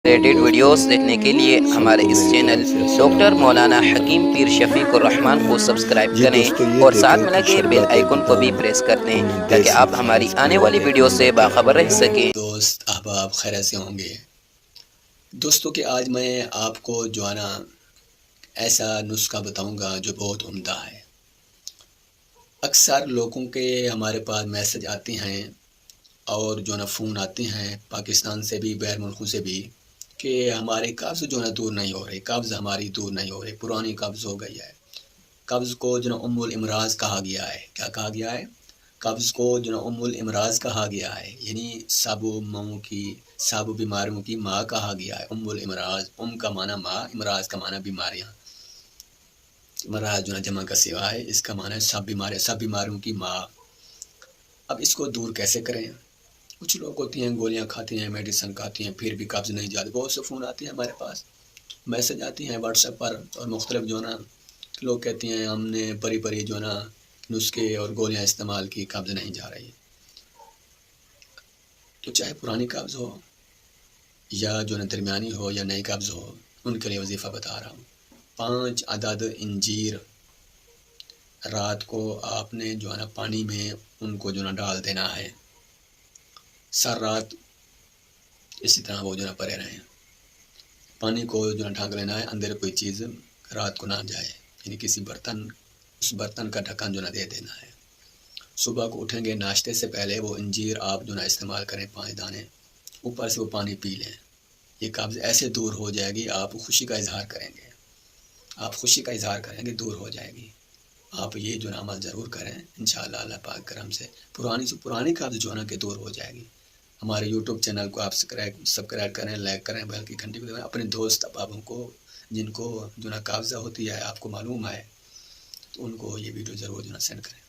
Related videos دیکھنے کے لیے ہمارے اس چینل ڈاکٹر مولانا حکیم پیر شفیق الرحمان کو سبسکرائب کریں اور ساتھ میں لگے بیل آئیکن کو بھی پریس کر دیں تاکہ آپ ہماری آنے والی ویڈیو سے باخبر رہ سکیں۔ دوست احباب خیر سے ہوں گے دوستوں کہ آج میں آپ کو جو ہے نا ایسا نسخہ بتاؤں گا جو بہت عمدہ ہے۔ اکثر لوگوں کے ہمارے پاس میسج آتے ہیں اور جو نا فون آتے ہیں پاکستان سے بھی غیر ملکوں سے بھی کہ ہمارے قبض جو نا دور نہیں ہو رہے، قبض ہماری دور نہیں ہو رہی، پرانی قبض ہو گئی ہے۔ قبض کو جو نا الامراض کہا گیا ہے۔ کیا کہا گیا ہے؟ قبض کو جو نا الامراض کہا گیا ہے، یعنی سب بیماریوں کی ماں کہا گیا ہے۔ الامراض، کا معنی ماں، امراض کا معنی بیماریاں، امراض جو نا جمع کا سوا ہے، اس کا معنی ہے سب بیماریوں کی ماں۔ اب اس کو دور کیسے کریں؟ کچھ لوگ ہوتے ہیں گولیاں کھاتے ہیں، میڈیسن کھاتے ہیں، پھر بھی قبض نہیں جاتے۔ بہت سے فون آتے ہیں ہمارے پاس، میسج آتی ہیں واٹس ایپ پر، اور مختلف جو نا لوگ کہتے ہیں ہم نے بڑی جو نا نسخے اور گولیاں استعمال کی، قبض نہیں جا رہی۔ تو چاہے پرانی قبض ہو یا جو نا درمیانی ہو یا نئی قبض ہو، ان کے لیے وظیفہ بتا رہا ہوں۔ 5 عدد انجیر رات کو آپ نے جو ہے نا پانی میں ان کو جو نا ڈال دینا ہے، سر رات اسی طرح وہ جو نا پڑے رہیں۔ پانی کو جو نا ڈھانک لینا ہے، اندر کوئی چیز رات کو نہ جائے، یعنی کسی برتن، اس برتن کا ڈھکن جو نا دے دینا ہے۔ صبح کو اٹھیں گے، ناشتے سے پہلے وہ انجیر آپ جو نا استعمال کریں، 5 دانے، اوپر سے وہ پانی پی لیں۔ یہ قبض ایسے دور ہو جائے گی، آپ خوشی کا اظہار کریں گے، آپ خوشی کا اظہار کریں گے، دور ہو جائے گی۔ آپ یہ جو نا عمل ضرور کریں، انشاءاللہ اللہ پاک کرم سے پرانی قبض جو ہے نا کہ دور ہو جائے گی۔ ہمارے یوٹیوب چینل کو آپ سبسکرائب کریں، لائک کریں، بیل کی گھنٹی کو دبائیں۔ اپنے دوست احبابوں کو جن کو جو نا قبضہ ہوتی ہے، آپ کو معلوم ہے، تو ان کو یہ ویڈیو ضرور جو نا سینڈ کریں۔